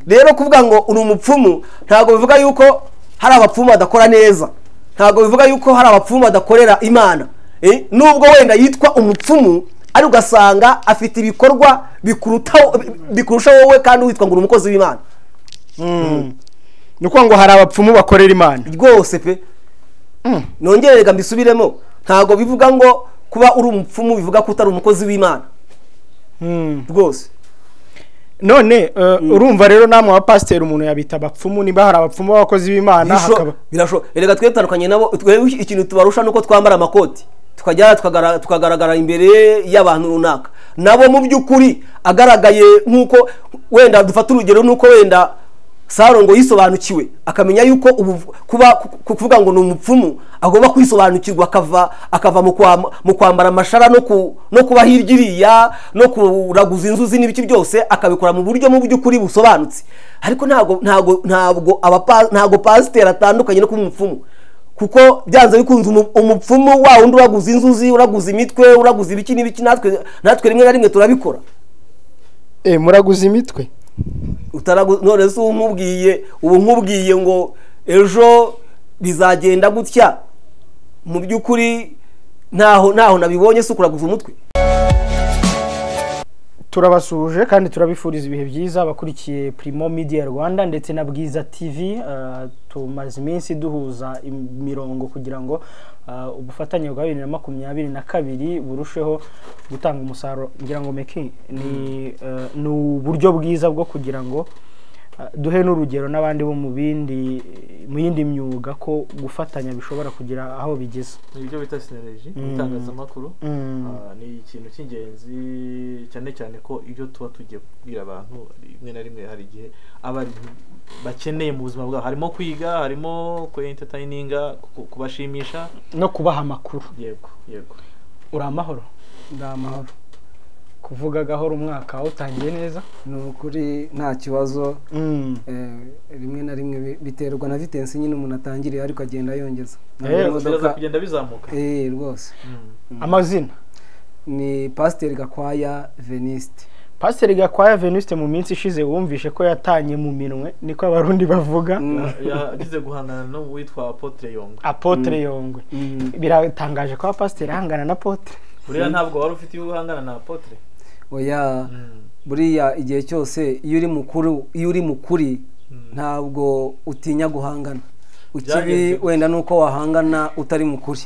rero kuvuga ngo uri umupfumu ntabwo bivuga yuko hari abapfumu badakora neza, ntabwo bivuga yuko hari abapfumu badakorera Imana. Nubwo wenda yitwa umupfumu ari ugasanga afite ibikorwa bikurusha wowe kandi witwa ngo uri umukozi w'Imana. Nuko ngo hari abapfumu bakorera Imana rwose pe. Nongererega mbisubiremo, ntabwo bivuga ngo kuba uri umupfumu bivuga ko utari umukozi w'Imana rwose. None urumva rero namwe wa pasteur umuntu yabita abapfumu, niba hari abapfumu b'abakozi b'Imana hakaba erega twe tandukanye nabo. Ikintu tubarusha nuko twambara amakoti tukagaragara imbere y'abantu runaka, nabo mu by'ukuri agaragaye nk'uko wenda dufata urugero nuko wenda Sarongo yisobanukiwe akamenya yuko kuvuga ngo ni umupfumu agomba kwisobanukirwa akava mu kwambara amashara no kuba hirgiriya no kuraguza inzuzi n'ibiki byose akabikora mu buryo mu by'ukuri busobanutse. Ariko ntabwo pasteur atandukanye no kuba umupfumu, kuko byanze bikunze umupfumu wa undi uraguza inzuzi, uraguza imitwe, uraguza ibiki n'ibiki, natwe rimwe na rimwe turabikora. Muraguza imitwe none se nkubwiye ngo ejo bizagenda gutya, mu by'ukuri ntaho nabibonye se ukuraguza umutwe. Turabasuje kandi turabifuriza ibihe byiza abakurikiye Primo Media Rwanda ndetse na Bwiza TV. Tumaze iminsi duhuza imirongo kugira ngo ubufatanye bwa 2022 burusheho gutanga umusaruro. Ngira ngo Meki ni uburyo bwiza bwo kugira ngo duhe n'urugero n'abandi bo mu yindi myuga ko gufatanya bishobora kugira aho bigeze. Ibyo bita synergy itangazamakuru ni ikintu cy'ingenzi cyane ko ibyo tuba tugiye kubwira abantu rimwe na rimwe hari igihe abari bakeneye mu buzima bwabo, harimo kwiga, harimo ku entertaininga, kubashimisha no kubaha amakuru. Yego uri amahoro? Ndamahoro. Kuvuga gahoro umwaka utangiye neza n'ukuri nta kibazo. Rimwe na rimwe biterwa na vitence nyine umuntu atangiriye ariko agenda yongeza imodoka kugenda bizamuka. Rwose. Amazina ni Pasteur Gakwaya Veniste. Pasteur Gakwaya Veniste mu minsi ishize wumvishe ko yatanye mu minwe, niko abarundi bavuga. Yagize guhangana no witwa Apotre Yongwe. Biratangaje ko Pasteur ahangana na Apotre. Buriya ntabwo wari ufite uhangana na Apotre. Oya, buriya igihe cyose iyo uri mukuri ntabwo utinya guhangana. Ukibi wenda nuko wahangana utari mukuri.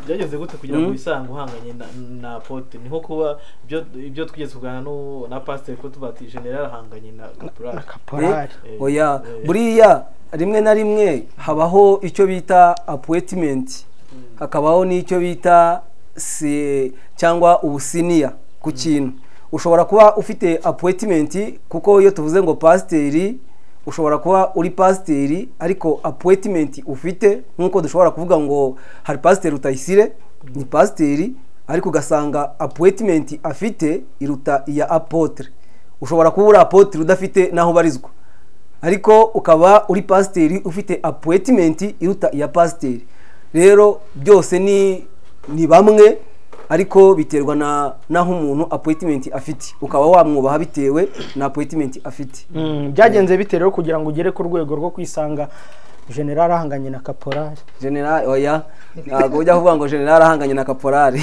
Byageze gute kugira ngo bisange uhanganye na Apotre? Niho kuba ibyo twigeze kugana na Pasteur ko tubati general ahanganye na Caporal. Oya, buriya rimwe na rimwe habaho icyo bita appointment, hakabaho n'icyo bita cyangwa ubusiniya ku kintu. Ushobora kuba ufite appointment, kuko iyo tuvuze ngo pasteur ushobora kuba uri pasteur ariko appointment ufite, nkuko dushobora kuvuga ngo hari Pasteur Rutayisire ni pasteur ariko ugasanga appointment afite iruta iya Apotre. Ushobora kuba uri Apotre udafite naho barizwa ariko ukaba uri pasteur ufite appointment iruta iya pasteur. Rero byose ni bamwe ariko biterwa naho umuntu appointment afite, ukaba wamwubaha bitewe na appointment afite. Byagenze biterero kugira ngo ugere ku rwego rwo kwisanga general ahanganye na Caporal. General oya, ntabwo ujya kuvuga ngo general ahanganye na Caporal.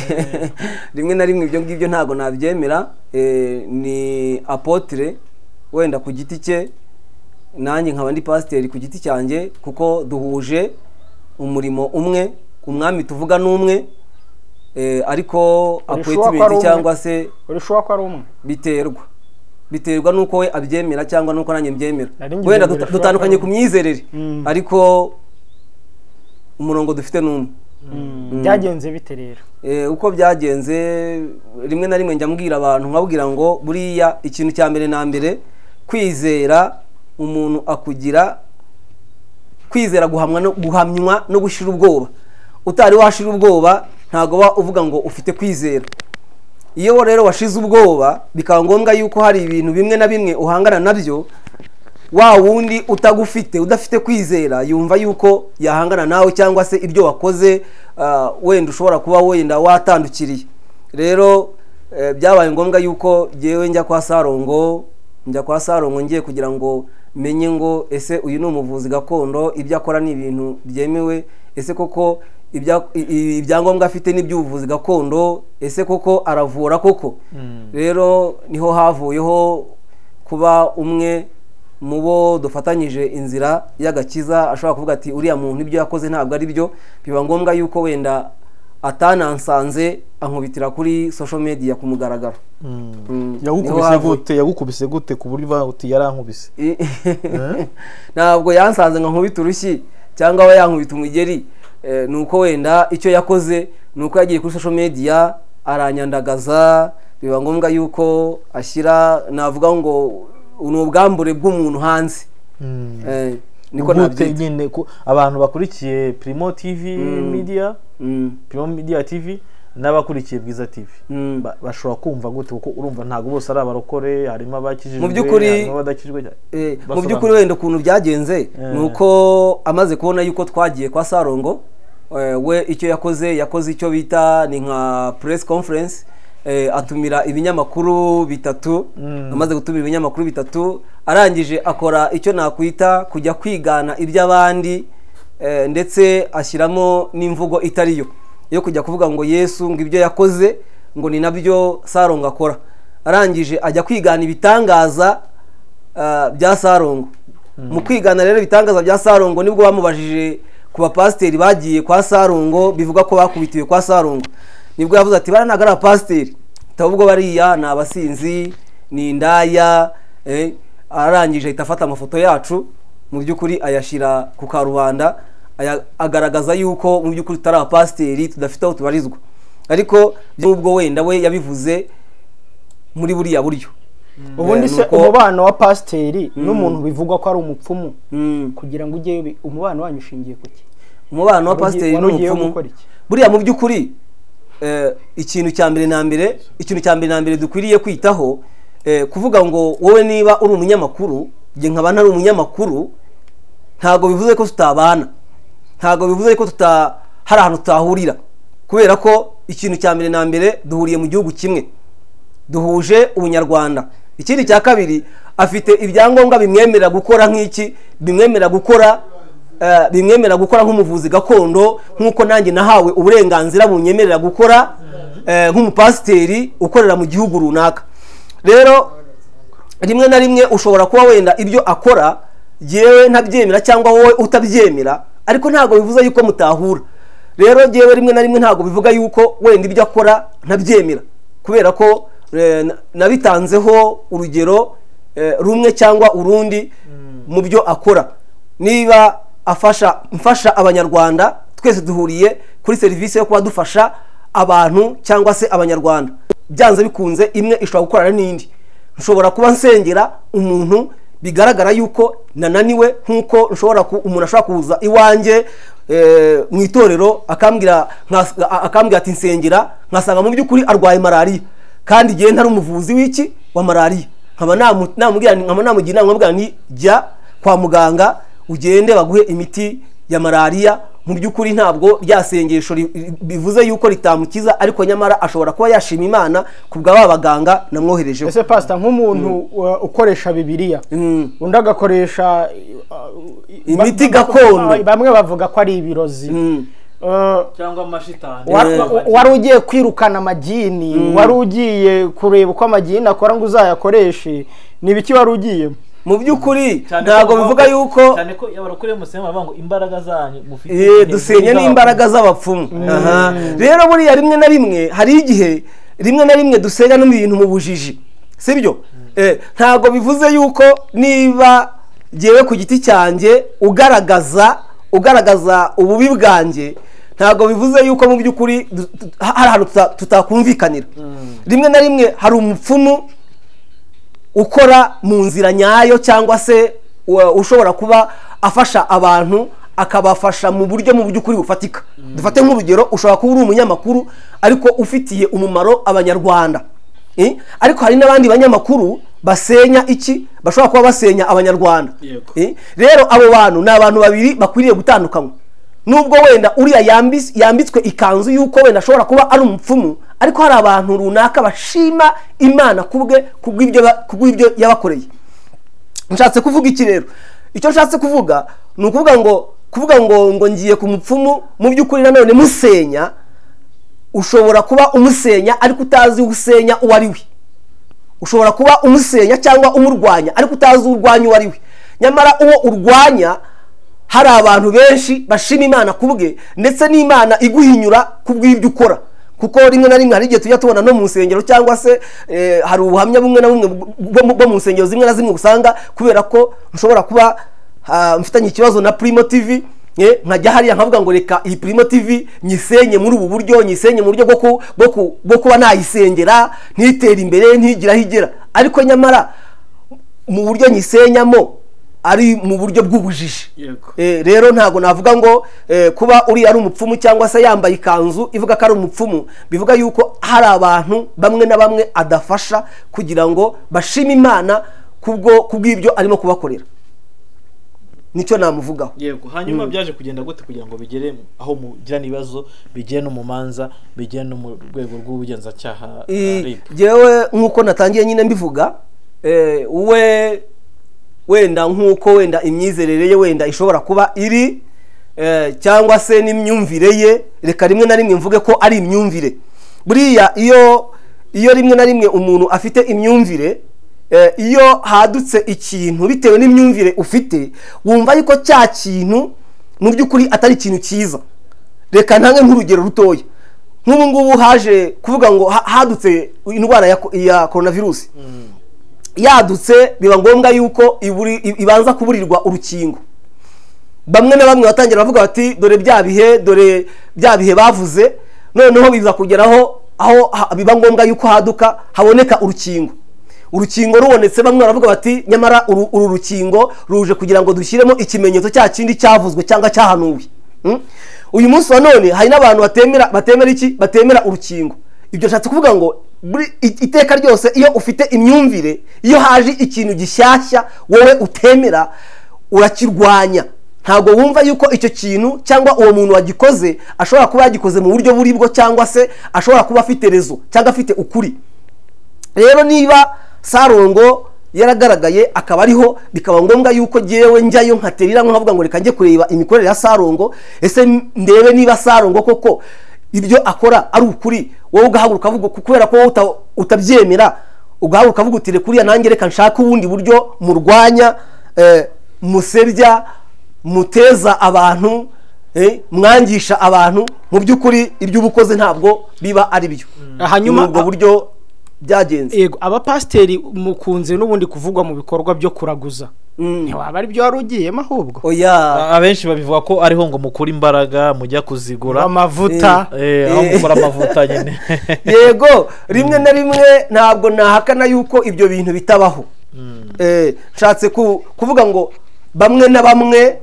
Rimwe na rimwe ibyo ngibyo ntabwo nabyemera. Ni Apotre wenda ku giti cye, nanjye nkaba ndi pasteur ku giti cyanjye, kuko duhuje umurimo umwe, umwami tuvuga n'umwe. Ariko appointment cyangwa se urishwa ko ari umwe biterwa nuko we abyemera cyangwa nuko nanjye mbyemera. Wenda dutandukanye ku myizerere ariko umurongo dufite n'umwe. Byagenze bite rero? Uko byagenze, rimwe na rimwe njya mbwira abantu nkabwira ngo buriya ikintu cya mbere na mbere kwizera, umuntu akugira kwizera guhamywa no gushira ubwoba. Utari washira ubwoba ntago uvuga ngo ufite kwizera. Iyo rero washize ubwoba bikaba ngombwa yuko hari ibintu bimwe na bimwe uhangana nabyo, wa wundi udafite kwizera yumva yuko yahangana nawe cyangwa se ibyo wakoze wenda ushobora kuba wenda watandukiriye. Rero byabaye ngombwa yuko jewe njya kwa Sarongo njya kwa Sarongo ngiye kugira ngo menye ngo ese uyu ni umuvuzi gakondo, ibyo akora ni ibintu byemewe, ese koko ibyangombwa afite n'iby'ubuvuzi gakondo, ese koko aravura koko. Rero niho havuyeho kuba umwe mu bo dufatanyije inzira y'agakiza ashobora kuvuga ati uriya muntu ibyo yakoze ntabwo ari byo, biba ngombwa yuko wenda atanansanze ankubitira kuri social media ku mugaragaro. Yagukubise gute ku buryo uti yarankubise? Ntabwo yansanze ngo nkubite urushyi cyangwa we yankubita umugeri, nuko wenda icyo yakoze nuko yagiye kuri social media aranyandagaza, biba ngombwa yuko ashyira, navuga ngo ni ubwambure bw'umuntu hanze. Niko nabyita abantu bakurikiye Primo TV Media, Primo Media TV n'abakurikiye Bwiza TV bashobora kumva gute, kuko urumva ntago bose ari abarokore, harimo abakijijwe mu by'ukuri n'abadakijijwe. Mu by'ukuri wenda ukuntu byagenze nuko amaze kubona yuko twagiye kwa Sarongo, we icyo yakoze icyo bita ni nka press conference, atumira ibinyamakuru bitatu. Amaze gutumira ibinyamakuru bitatu, arangije akora icyo nakwita kujya kwigana iby'abandi, ndetse ashyiramo n'imvugo itariyo yo kujya kuvuga ngo Yesu ngo ibyo yakoze ngo ni nabyo Sarongo akora. Arangije ajya kwigana ibitangaza bya Sarongo. Mu kwigana rero ibitangaza bya Sarongo nibwo bamubajije ku bapasiteri bagiye kwa Sarongo bivuga ko bakubitiwe kwa Sarongo, nibwo yavuze ati baranaga ari abapasiteri, ahubwo bariya ni abasinzi, ni indaya. Arangije ahita afata amafoto yacu, mu by'ukuri ayashyira ku karubanda, agaragaza yuko mu by'ukuri tutari abapasiteri, tudafite aho tubarizwa. Ariko n'ubwo wenda we yabivuze muri buriya buryo. Ubundi se umubano wa pasiteri n'umuntu bivugwa ko ari umupfumu, kugira ngo ujye umubano wanyu ushingiye kuki? Umubano wa pasiteri n'umupfumu buriya mu by'ukuri ikintu cya mbere na mbere dukwiriye kwitaho, kuvuga ngo wowe niba uri umunyamakuru, nge nkaba ntari umunyamakuru, ntago bivuze ko tutabana, ntago bivuze ko hari ahantu tutahurira, kubera ko ikintu cya mbere na mbere duhuriye mu gihugu kimwe, duhuje ubunyarwanda. Ikindi cya kabiri, afite ibyangombwa bimwemerera gukora nk'iki, bimwemerera gukora nk'umuvuzi gakondo, nk'uko nanjye nahawe uburenganzira bunyemerera gukora nk'umupasiteri ukorera mu gihugu runaka. Rero rimwe na rimwe ushobora kuba wenda ibyo akora jewe ntabyemera cyangwa wowe utabyemera, ariko ntago bivuze yuko mutahura. Rero jewe rimwe na rimwe ntago bivuga yuko wenda ibyo akora ntabyemera, kubera ko nabitanzeho urugero rumwe cyangwa urundi mu byo akora. Niba mfasha abanyarwanda, twese duhuriye kuri serivisi yo kuba dufasha abantu cyangwa se abanyarwanda, byanze bikunze imwe ishobora gukorana n'indi. Nshobora kuba nsengera umuntu bigaragara yuko nananiwe, nkuko umuntu ashobora kuza iwanjye mu itorero akambwira ati nsengera, nkasanga mu by'ukuri arwaye malariya, kandi igihe ntari umuvuzi w'iki wa malariya, nkaba namugira inama nti jya kwa muganga ugende baguhe imiti ya malariya. Mu by'ukuri ntabwo ryasengesho bivuze yuko ritamukiza, ariko nyamara ashobora kuba yashima Imana kubwa babaganga namwoherejeho. Ese pastor nk'umuntu ukoresha Bibiliya, undi agakoresha imiti gakondo, bamwe bavuga ko ari ibirozi cyangwa amashitani, wari ugiye kwirukana amagini, wari ugiye kureba uko amagini akora ngo uzayakoreshe, ni biki wari ugiyemo? Mu by'ukuri ntago bivuga yuko cyane ko yabarokore musema bavuga ngo imbaraga zanyu mufite dusenye n'imbaraga z'abapfumu. Rero buriya rimwe na rimwe hari igihe rimwe na rimwe dusenya no mu bintu mu bujiji, sibyo? Ntago bivuze yuko niba jewe ku giti cyanjye ugaragaza ububi bwanjye, ntago bivuze yuko mu by'ukuri hari ahantu tutakumvikanira. Rimwe na rimwe hari umupfumu ukora mu nzira nyayo, cyangwa se ushobora kuba afasha abantu akabafasha mu buryo mu by'ukuri bufatika. Dufate nk'urugero, ushobora kuba uri umunyamakuru ariko ufitiye umumaro abanyarwanda, ariko hari n'abandi banyamakuru basenya iki, bashobora kuba basenya abanyarwanda. Rero abo bantu ni abantu babiri bakwiriye gutandukanywa. Nubwo wenda uriya yambitswe ikanzu yuko wenda ashobora kuba ari umupfumu, ariko hari abantu runaka bashima Imana kubw'ibyo yabakoreye. nshatse kuvuga iki rero? Icyo nshatse kuvuga ni ukuvuga ngo ngiye ku mupfumu, mu by'ukuri nanone musenya, ushobora kuba umusenya ariko utazi usenya uwo ari we. Ushobora kuba umusenya cyangwa umurwanya ariko utazi urwanya uwo ari we. Nyamara uwo urwanya hari abantu benshi bashima Imana kubwe, ndetse n'Imana iguhinyura kubw'ibyo ukora, kuko rimwe na rimwe hari igihe tujya tubona no mu nsengero, cyangwa se hari ubuhamya bumwe na bumwe bwo mu nsengero zimwe na zimwe usanga kubera ko nshobora kuba mfitanye ikibazo na Primo TV, nkajya hariya nkavuga ngo reka iyi Primo TV nyisenye muri ubu buryo, nyisenye mu buryo bwo kuba nayisengera ntitere imbere ntigira aho igera, ariko nyamara mu buryo nyisenyamo ari mu buryo bw'ubujiji. Rero ntago navuga ngo kuba uri ari umupfumu cyangwa se yambaye ikanzu ivuga ko ari umupfumu bivuga yuko hari abantu bamwe na bamwe adafasha kugira ngo bashime Imana kubw'ibyo arimo kubakorera. Nicyo namuvugaho. Yego, hanyuma byaje kugenda gute kugira ngo bigere aho mugira nibazo, bigere no mu manza, bigere no mu rwego rw'ubugenzacyaha? Jewe nkuko natangiye nyine mbivuga, wenda nkuko wenda imyizerere ye wenda ishobora kuba iri, cyangwa se n'imyumvire ye, reka rimwe na rimwe mvuge ko ari imyumvire. Buriya iyo rimwe na rimwe umuntu afite imyumvire, iyo hadutse ikintu bitewe n'imyumvire ufite, wumva yuko cya kintu mu by'ukuri atari ikintu cyiza. Reka ntange nk'urugero rutoya. Nk'ubu ngubu haje kuvuga ngo hadutse indwara ya coronavirus. Yadutse biba ngombwa yuko ibanza kuburirwa urukingo. Bamwe na bamwe batangira bavuga bati dore bya bihe bavuze, noneho biza kugeraho aho biba ngombwa yuko haduka haboneka urukingo. Urukingo rubonetse bamwe baravuga bati nyamara uru rukingo ruje kugira ngo dushyiremo ikimenyetso cya kindi cyavuzwe cyangwa cyahanuwe. Uyu munsi wa none hari n'abantu batemera urukingo. Ibyo nshatse kuvuga ngo iteka ryose iyo ufite imyumvire, iyo haje ikintu gishyashya wowe utemera, urakirwanya. Ntabwo wumva yuko icyo kintu cyangwa uwo muntu wagikoze ashobora kuba yagikoze mu buryo buri bwo, cyangwa se ashobora kuba afite rezo cyangwa afite ukuri. Rero niba Sarongo yaragaragaye akaba ariho, bikaba ngombwa yuko jewe njyayo nkaterira nkavuga ngo reka njye kureba imikorere ya Sarongo, ese ndebe niba Sarongo koko ibyo akora ari ukuri. Wowe ugahaguruka uvuga kubera ko utabyemera, ugahaguruka uvuga uti rekuriya nanjye reka nshaka ubundi buryo murwanya, musebya, muteza abantu, mwangisha abantu. Mu by'ukuri ibyo ubukoze ntabwo biba ari byo. Hanyuma ubwo buryo byagenze. Yego, abapasteri mukunze n'ubundi kuvugwa mu bikorwa byo kuraguza. Ntiwaba ari byo wari ugiyemo ahubwo? Oya, abenshi babivuga ko ariho ngo mukura imbaraga mujya kuzigura amavuta, aho mukura amavuta nyine. Yego, rimwe na rimwe ntabwo nahakana yuko ibyo bintu bitabaho. Nshatse kuvuga ngo bamwe na bamwe,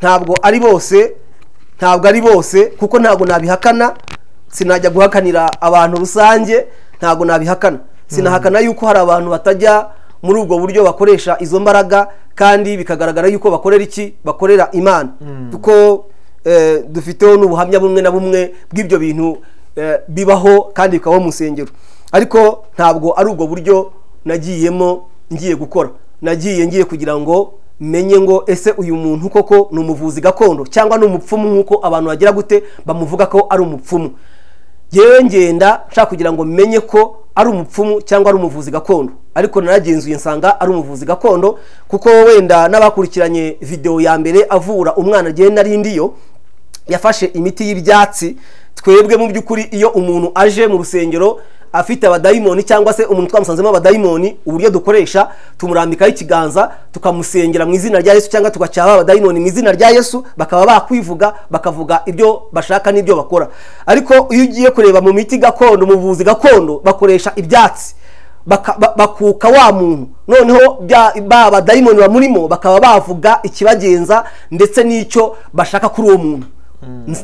ntabwo ari bose, kuko ntabwo nabihakana. Sinajya guhakanira abantu rusange, ntabwo nabihakana. Sinahakana yuko hari abantu batajya muri ubwo buryo bakoresha izo mbaraga, kandi bikagaragara yuko bakorera Imana. Kuko dufiteho n'ubuhamya bumwe na bumwe bw'ibyo bintu bibaho kandi bikabaho mu nsengero. Ariko ntabwo ari ubwo buryo nagiyemo ngiye gukora. Ngiye kugira ngo menye ngo ese uyu muntu koko ni umuvuzi gakondo cyangwa ni umupfumu, nk'uko abantu bagira gute bamuvuga ko ari umupfumu. Yewe ngenda nshaka kugira ngo menye ko ari umupfumu cyangwa ari umuvuzi gakondo. Ariko naragenzuye nsanga ari umuvuzi gakondo, kuko wenda n'abakurikiranye video ya mbere avura umwana agenda rindiyo, yafashe imiti y'ibyatsi. Twebwe mu by'ukuri iyo umuntu aje mu rusengero afite abadayimoni, cyangwa se umuntu twamusanzemo abadayimoni, uburyo dukoresha tumurambikaho ikiganza tukamusengera mu izina rya Yesu, cyangwa tugacyaba abadayimoni mu izina rya Yesu, bakaba bakwivuga bakavuga ibyo bashaka n'ibyo bakora. Ariko iyo ugiye kureba mu miti gakondo, mu buvuzi gakondo, bakoresha ibyatsi, bakuka wa muntu, noneho ba badayimoni bamurimo bakaba bavuga ikibagenza ndetse n'icyo bashaka kuri uwo muntu.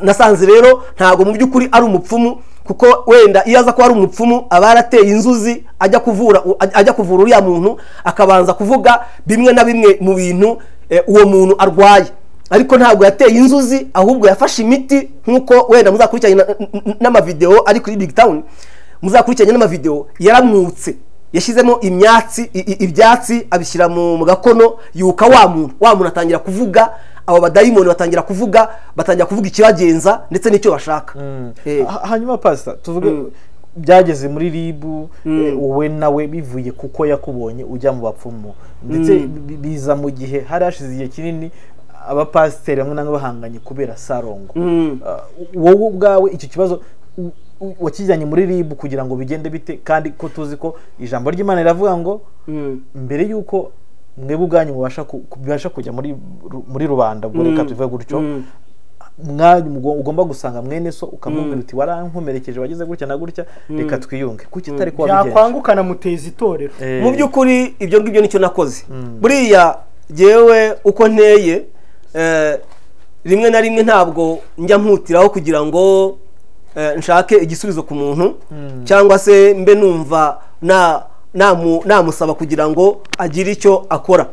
Nasanze rero ntago mu by'ukuri ari umupfumu, kuko wenda iyo aza ko ari umupfumu aba yarateye inzuzi ajya kuvura uriya muntu, akabanza kuvuga bimwe na bimwe mu bintu uwo muntu arwaye. Ariko ntabwo yateye inzuzi, ahubwo yafashe imiti, nk'uko wenda muzakurikiranye n'amavideo ari kuri Big Town, muzakurikiranye n'amavideo, yaramwutse yashyizemo ibyatsi abishyira mu gakono yuka wa muntu atangira kuvuga, abo badayimoni batangira kuvuga ikibagenza ndetse n'icyo bashaka. Hanyuma pastor tuvuge byageze muri ribu wowe nawe bivuye kuko yakubonye ujya mu bapfumu ndetse biza mu gihe hari hashize igihe kinini abapasiteri bamwe nanga bahanganye kubera Sarongo. Wowe ubwawe icyo kibazo wakijyanye muri ribu kugira ngo bigende bite, kandi ko tuzi ko ijambo ry'Imana riravuga ngo mbere yuko mwebwe ubwanyu mubasha kujya muri rubanda, ubwo reka tuvuge gutyo, ugomba gusanga mwene so ukamubwira uti warankomerekeje wagize gutya na gutya, reka twiyunge. Kuki itari kuba bigenze yakwangukana muteza itorero? Mu by'ukuri ibyo ngibyo nicyo nakoze. Buriya jewe uko nteye rimwe na rimwe ntabwo njya mputiraho kugira ngo nshake igisubizo ku muntu, cyangwa se mbe numva namusaba kugira ngo agire icyo akora.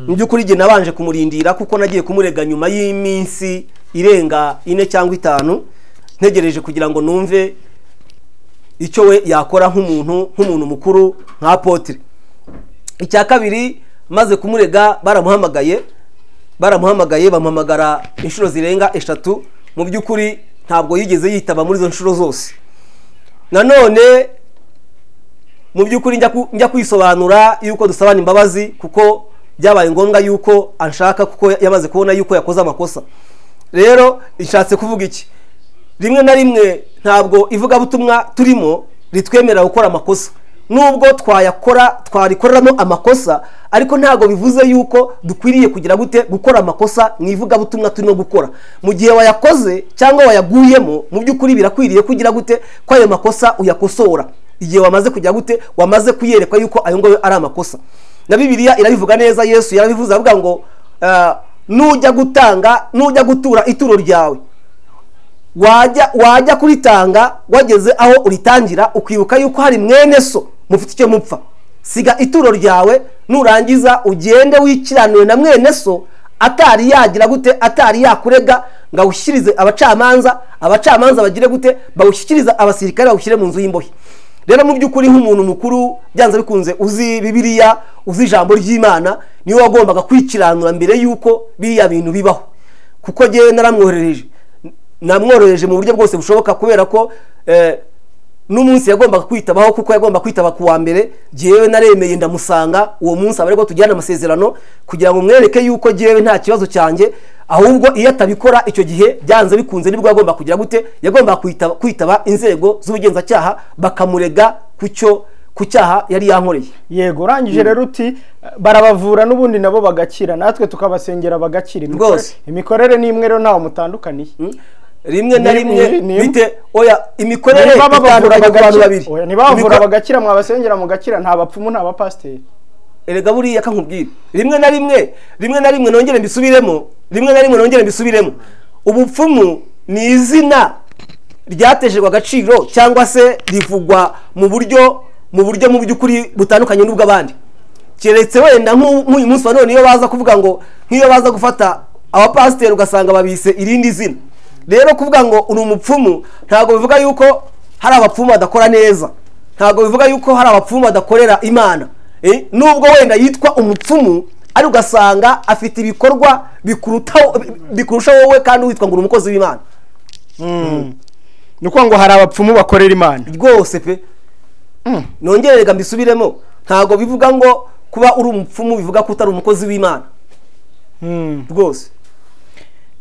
Mu by'ukuri igihe nabanje kumurindira kuko nagiye kumurega nyuma y'iminsi irenga 4 cyangwa 5 ntegereje kugira ngo numve icyo we yakora nk'umuntu mukuru nka apotre. Icya kabiri maze kumurega baramuhamagaye bamuhamagara inshuro zirenga 3. Mu by'ukuri ntabwo yigeze yitaba muri izo nshuro zose. Nanone mu by'ukuri njya kwisobanura yuko dusabana imbabazi kuko byabaye ngombwa yuko anshaka kuko yamaze kubona yuko yakoze amakosa. Rero ishatse kuvuga iki? Rimwe na rimwe ntabwo ivugabutumwa turimo ritwemerera gukora amakosa, nubwo twarikoreramo amakosa, ariko ntabwo bivuze yuko dukwiriye kugira gukora amakosa mu ivugabutumwa turimo gukora. Mu gihe wayakoze cyangwa wayaguyemo, mu by'ukuri birakwiriye kugira ko ayo makosa uyakosora igihe wamaze kujya wamaze kuyerekwa yuko ayo ngayo ari amakosa. Na Bibiliya irabivuga neza, Yesu yarabivuze avuga ngo nujya gutura ituro ryawe, wajya kuritanga wageze aho uritangira ukwibuka yuko hari mwene so mufite icyo mupfa, siga ituro ryawe, nurangiza ugende wikiranure na mwene so atari yakurega ngo awushyikirize abacamanza bagire bawushyikiriza abasirikare bawushyire mu nzu y'imbohe. Rero mu by'ukuri nk'umuntu mukuru byanze bikunze uzi Bibiliya, uzi ijambo ry'Imana, niwe wagombaga kwikiranura mbere yuko biriya bintu bibaho, kuko jyewe namworoheje mu buryo bwose bushoboka, kubera ko n'umunsi yagombaga kwitabaho kuko yagomba kwitaba ku wa mbere, jyewe naremeye ndamusanga uwo munsi abarego tujyana amasezerano kugira ngo mwereke yuko jyewe nta kibazo cyanjye, ahubwo iyo atabikora icyo gihe byanze bikunze nibwo yagomba kugira yagomba kwitaba inzego z'ubugenzacyaha bakamurega ku cyaha yari yankoreye. Yego, urangije rero uti barabavura n'ubundi nabo bagakira, natwe tukabasengera bagakira. Imikorere ni imwe rero ntaho mutandukaniye. Rimwe na rimwe bite imikorere itandukanye ku bantu babiri. Ntibavura bagakira, mwabasengera mugakira, nta bapfumu nta bapasiteri. Erega buriya kankubwira, rimwe na rimwe nongere mbisubiremo, ubupfumu ni izina ryateshejwe agaciro cyangwa se rivugwa mu buryo mu by'ukuri butandukanye n'ubw'abandi. Keretse wenda nk'uyu munsi wa none iyo baza kuvuga ngo nk'iyo baza gufata abapasiteri ugasanga babise irindi zina. Rero kuvuga ngo uri umupfumu ntabwo bivuga yuko hari abapfumu badakora neza, ntabwo bivuga yuko hari abapfumu badakorera Imana. Nubwo wenda yitwa umupfumu ari ugasanga afite ibikorwa bikurusha wowe kandi witwa ngo uri umukozi w'Imana. Nuko ngo hari abapfumu bakorera Imana rwose pe. Nongerega mbisubiremo, ntabwo bivuga ngo kuba uri umupfumu bivuga ko utari umukozi w'Imana rwose.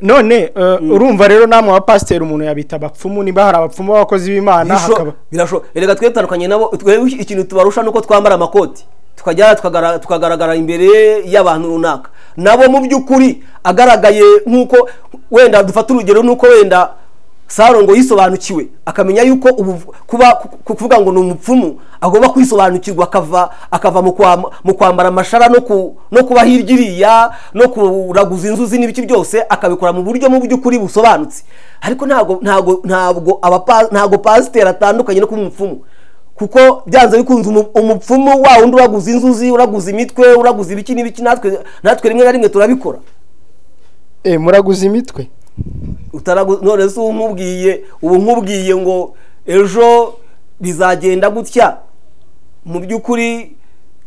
None urumva rero namwe abapasiteri umuntu yabita abapfumu, niba hari abapfumu b'abakozi b'Imana hakaba erega twetandukanye nabo. Ikintu tubarusha nuko twambara amakoti tukagaragara imbere y'abantu runaka, nabo mu by'ukuri agaragaye nk'uko wenda dufata urugero nuko wenda Sarongo yisobanukiwe akamenya yuko kuvuga ngo ni umupfumu agomba kwisobanukirwa akava mu kwambara amashara no kuba hirya no kuraguza inzuzi n'ibiki byose akabikora mu buryo mu by'ukuri busobanutse. Ariko ntabwo pasiteri atandukanye no kuba umupfumu, kuko byanze bikunze umupfumu wa wundi uraguza inzuzi, uraguza imitwe, uraguza ibiki n'ibiki, natwe rimwe na rimwe turabikora. Muraguza imitwe none se nkubwiye ngo ejo bizagenda gutya, mu by'ukuri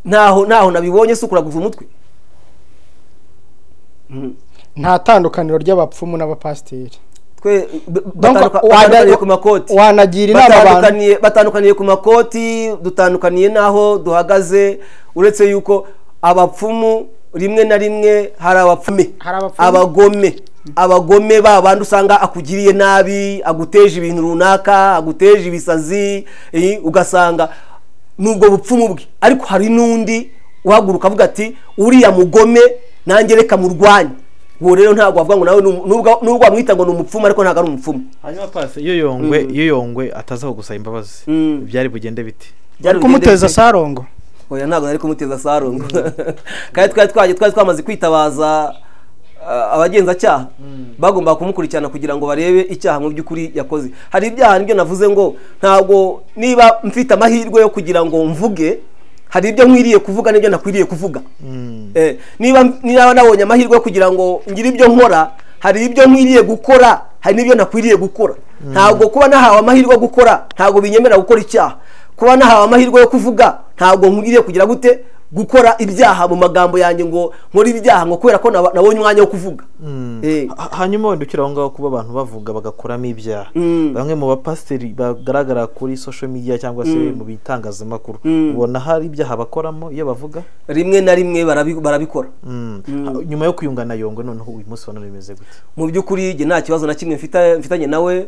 ntaho nabibonye si ukuraguza umutwe. nta tandukaniro ry'abapfumu n'abapasiteri. batandukaniye ku makoti, wanagira inama abantu batandukaniye ku makoti, dutandukaniye n'aho duhagaze, uretse yuko abapfumu rimwe na rimwe hari abagome babandi usanga akugiriye nabi, aguteje ibintu runaka, aguteje ibisazi, ugasanga nubwo bupfumu bwe, ariko hari n'undi uhaguruka avuga ati uriya mugome nanjye reka murwanye. Uwo rero ntabwo wavuga ngo nawe nubwo wamwita ngo ni umupfumu ariko ntabwo ari umupfumu. Hanyuma pase iyo yongwe atazaho gusaba imbabazi, byari bugende biti? Byari kumuteza sarongo. Oya, ntabwo ari kumuteza sarongo. Kandi twari twamaze kwitabaza abagenzacyaha, bagomba kumukurikirana kugira ngo barebe icyaha mu by'ukuri yakoze. Hari ibyaha nibyo navuze ngo ntabwo niba mfite amahirwe yo kugira ngo mvuge, hari ibyo nkwiriye kuvuga n'ibyo nakwiriye kuvuga. Niba nabonye amahirwe yo kugira ngo ngire ibyo nkora, hari ibyo nkwiriye gukora, hari n'ibyo nakwiriye gukora. Ntabwo kuba nahawe amahirwe yo gukora ntabwo binyemera gukora icyaha. Kuba nahawe amahirwe yo kuvuga ntabwo nkwiriye kugira gute gukora ibyaha mu magambo yanjye ngo nkora ibyaha ngo kubera ko nabonye umwanya wo kuvuga. Hanyuma wenda ukira aho ngaho kuba abantu bavuga bagakoramo ibyaha, bamwe mu bapasiteri bagaragara kuri social media cyangwa se mu bitangazamakuru, ubona hari ibyaha bakoramo iyo bavuga? Rimwe na rimwe barabikora. Nyuma yo kuyungana Yongwe noneho uyu munsi bano bimeze gute? Mu by'ukuri nge nta kibazo na kimwe mfitanye nawe,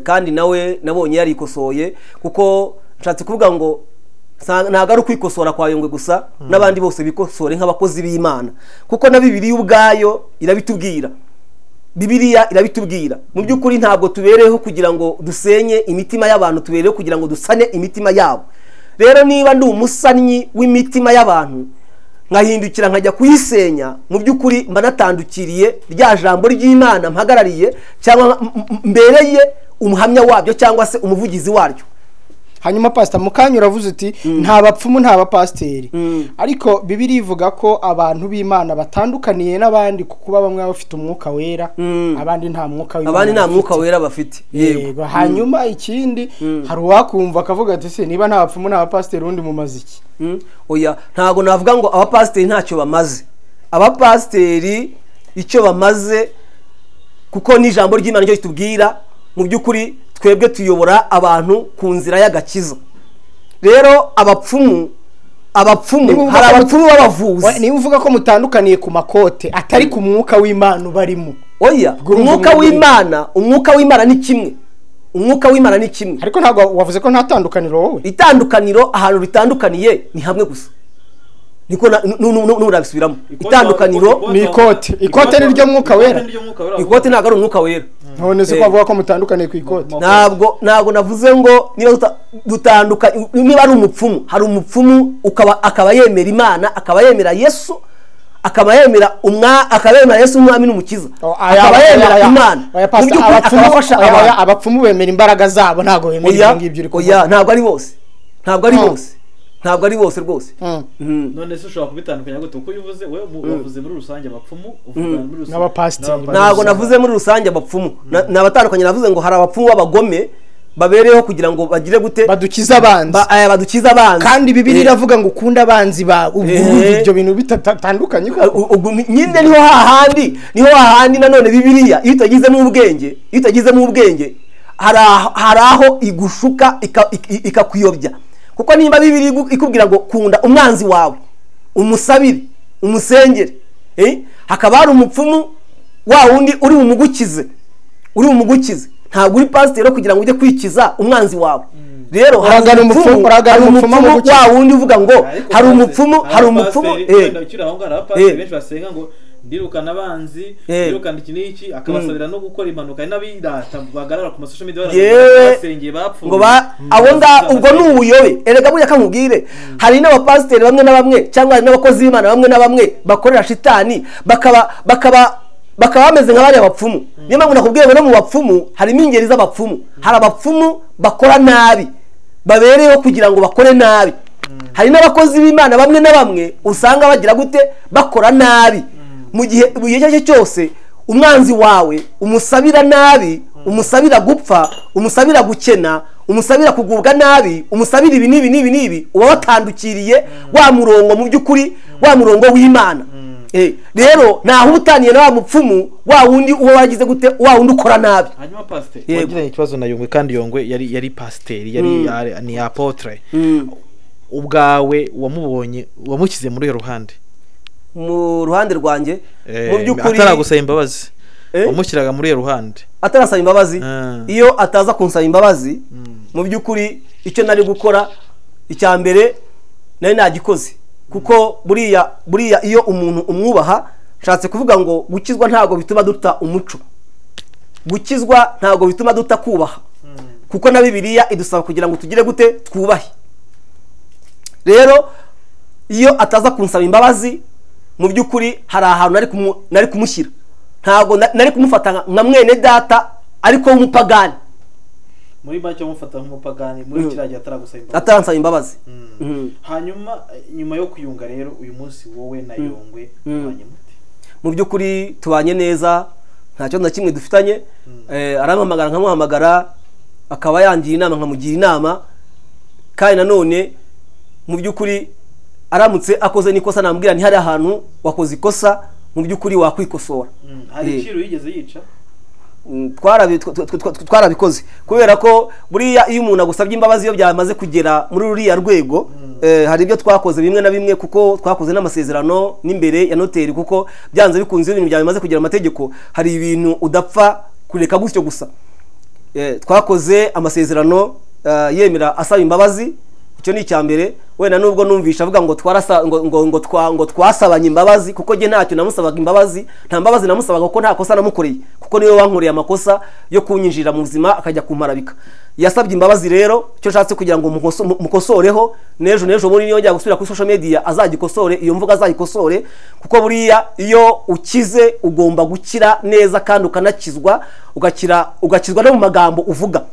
kandi nawe nabonye yarikosoye, kuko nshatse kuvuga ngo ntabwo ari ukwikosora kwa Yongwe gusa, n'abandi bose bikosore nk'abakozi b'Imana, kuko na Bibiliya ubwayo irabitubwira. Bibiliya irabitubwira. Mu by'ukuri ntabwo tubereyeho kugira ngo dusenye imitima y'abantu, tubereyeho kugira ngo dusane imitima yabo. Rero niba ndi umusannyi w'imitima y'abantu nkahindukira nkajya kuyisenya, mu by'ukuri mba natandukiriye rya jambo ry'Imana mpagarariye, cyangwa mbereye umuhamya wabyo cyangwa se umuvugizi waryo. Hanyuma pastor mukanya uravuze uti nta bapfumu nta bapasiteri, ariko Bibiliya ivuga ko abantu b'Imana batandukaniye n'abandi kuba bamwe bafite umwuka wera, abandi nta mwuka w'Imana, abandi nta mwuka wera bafite. Yego. Hanyuma ikindi hari uwakumva akavuga ati se niba nta bapfumu nta bapasiteri undi mumaze iki? Oya, ntago navuga ngo abapasiteri ntacyo bamaze. Abapasiteri icyo bamaze, kuko ni ijambo ry'Imana ryo ritubwira, mu by'ukuri twebwe tuyobora abantu ku nzira y'agakiza. Rero abapfumu hari abapfumu b'abavuzi. Niba uvuga ko mutandukaniye ku makote atari ku mwuka w'Imana barimo. Oya, umwuka w'Imana ni kimwe. Umwuka w'Imana ni kimwe. Ariko ntabwo wavuze ko nta tandukaniro wowe. Itandukaniro ahantu ritandukaniye ni hamwe gusa. Niko nurabisubiramo. Itandukaniro ni ikote. Ikote ni ryo mwuka wera. Ikote ntabwo ari umwuka wera. None se kwavuga ko mutandukaniye ku ikote? Ntabwo navuze ngo niba dutandukanye, niba ari umupfumu, hari umupfumu akaba yemera Imana, akaba yemera Yesu, akaba yemera Yesu umwami n'umukiza, akaba yemera Imana. Abapfumu bemera imbaraga zabo, ntabwo bemera ngibyo uri kuvuga. Oya, ntabwo ari bose rwose. None se ushobora kubitandukanya gute? Uko uvuze wewe wavuze muri rusange abapfumu, uvuga muri rusange n'abapasiteri. Ntabwo navuze muri rusange abapfumu, nabatandukanye navuze ngo hari abapfumu b'abagome babereyeho kugira ngo bagire gute badukiza abanzi, kandi Bibiliya iravuga ngo ukunda abanzi bawe. Ibyo bintu bitatandukanye nyine niho hahandi nanone Bibiliya iyo utagizemo ubwenge hari aho igushuka ikakuyobya. Kuko nimba Bibiliya ikubwira ngo kunda umwanzi wawe, umusabire, umusengere, hakaba hari umupfumu wa wundi uri bumugukize, ntabwo uri pasiteri kugira ngo ujye kwikiza umwanzi wawe. Rero hari umupfumu wa wundi uvuga ngo hari umupfumu ukira aho ngaho abapasiteri benshi basenga ngo ndirukana abanzi, ndirukana iki n'iki, akabasabira no gukora impanuka, n'abirata bagarara ku masosho media basengeye bapfuye ngo abo ubwo ni ubuyobe. Erega burya kamubwire, hari n'abapasiteri bamwe na bamwe cyangwa hari n'abakozi b'Imana bamwe na bamwe bakorera shitani, bakaba bameze nk'abari abapfumu. Niyo mpamvu nakubwiye ngo no mu bapfumu harimo ingeri z'abapfumu. Hari abapfumu bakora nabi, babereyeho kugira ngo bakore nabi. Hari n'abakozi b'Imana bamwe na bamwe usanga bagira gute bakora nabi. Mu gihe icyo cyose umwanzi wawe umusabira nabi, umusabira gupfa, umusabira gukena, umusabira kugubwa nabi, umusabira ibi n'ibi uba watandukiriye wa murongo mu by'ukuri, wa murongo w'Imana. Rero naho ubutaniye na wa mupfumu wa wundi uwo wagize gute, wa wundi ukora nabi. Hanyuma pasteur wagiranye ikibazo na Yongwe, kandi Yongwe yari pasteur, yari ni apotre. Ubwawe wamubonye wamukize muri ruhande, mu ruhande rwanjye mu by'ukuri ataragusaba imbabazi, wamushyiraga muri ruhande atarasaba imbabazi. Iyo ataza kunsaba imbabazi mu by'ukuri icyo nari gukora icya mbere nari nagikoze, kuko buriya iyo umuntu umwubaha, nshatse kuvuga ngo gukizwa ntago bituma duta umuco, gukizwa ntago bituma duta kubaha, kuko na Bibiliya idusaba kugira ngo tugire gute, twubahe. Rero iyo ataza kunsaba imbabazi mu by'ukuri hari ahantu nari kumushyira, ntago nari kumufata nka mwene data ariko w'umupagani. muri make mufata nk'umupagani muri kiragiye ataransaba imbabazi. Hanyuma nyuma yo kuyunga rero uyu munsi wowe na Yongwe tubanye mute? Mu by'ukuri tubanye neza, nta cyo na kimwe dufitanye. Arampamagara nkamuhamagara, akaba yangira inama nkamugira inama, kandi nanone mu by'ukuri aramutse akoze nikosa nambwira nti hari ahantu wakoze ikosa, mu by'ukuri wakwikosora. Hari iciro yigeze yica? Twarabikoze, kubera ko buriya iyo umuntu agusabye imbabazi iyo byamaze kugera muri ruriya rwego, hari ibyo twakoze bimwe na bimwe, kuko twakoze n'amasezerano n'imbere ya noteri, kuko byanze bikunze ibintu byamaze kugera amategeko, hari ibintu udapfa kureka gutyo gusa. Twakoze amasezerano yemera asaba imbabazi, icyo ni icyambere. Wenda nubwo numvisha avuga ngo twasabanye imbabazi, kuko je ntacyo namusabaga imbabazi, nta mbabazi namusabaga kuko nta kosa namukoreye, kuko niwe wankoreye amakosa yo kunyinjira mu buzima akajya kumparabika. Yasabye imbabazi rero, cyo nshatse kugira ngo mukosoreho, nejo muri niyo njya gusubira kuri social media azagikosore, iyo mvuga azagikosore, kuko buriya iyo ukize ugomba gukira neza kandi ukanakizwa, ugakizwa no mu magambo uvuga.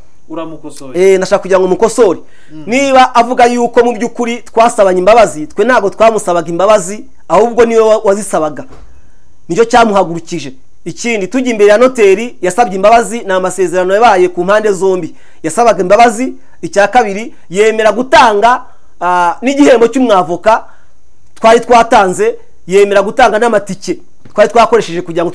Nashaka kugira ngo mukosore. Niba avuga yuko mu by'ukuri twasabanye imbabazi, twe ntago twamusabaga imbabazi, ahubwo niwe wazisabaga, nicyo cyamuhagurukije. Ikindi tujya imbere ya noteri, yasabye imbabazi, na amasezerano yabaye ku mpande zombi, yasabaga imbabazi. Icya kabiri, yemera gutanga n'igihembo cy'umwavoka twari twatanze, yemera gutanga n'amatike twari twakoresheje kugira ngo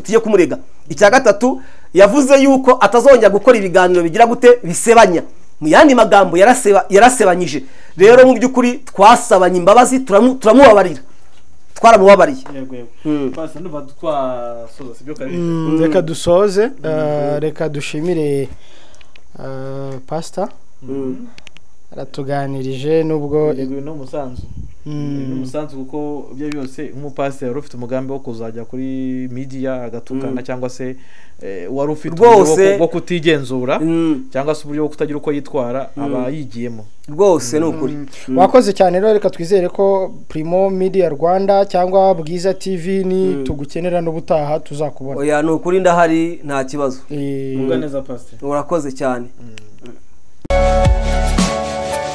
tujye kumurega. Icya gatatu, yavuze yuko atazongera gukora ibiganiro bigira gute, bisebanya. Mu yandi magambo yarasebanyije. Rero mu by'ukuri twasabanye imbabazi, turamubabarira, twaramubabariye. Pastor ndumva twasoza sibyo kabiri. Reka dusoze, reka dushimire Pastor aratuganirije, nubwo yego no musanzu n'umusanzu, kuko ibyo byose nk'umupasiteri wari ufite umugambi wo kuzajya kuri media agatukana, cyangwa se wari ufite uburyo bwo kutigenzura, cyangwa se uburyo bwo kutagira uko yitwara, aba yigiyemo rwose. Ni ukuri wakoze cyane rero. Reka twizere ko Primo Media Rwanda cyangwa Bwiza TV ni tugukenera n'ubutaha tuzakubona. Oya, ni ukuri ndahari, nta kibazo. Uganeza pastor, urakoze cyane.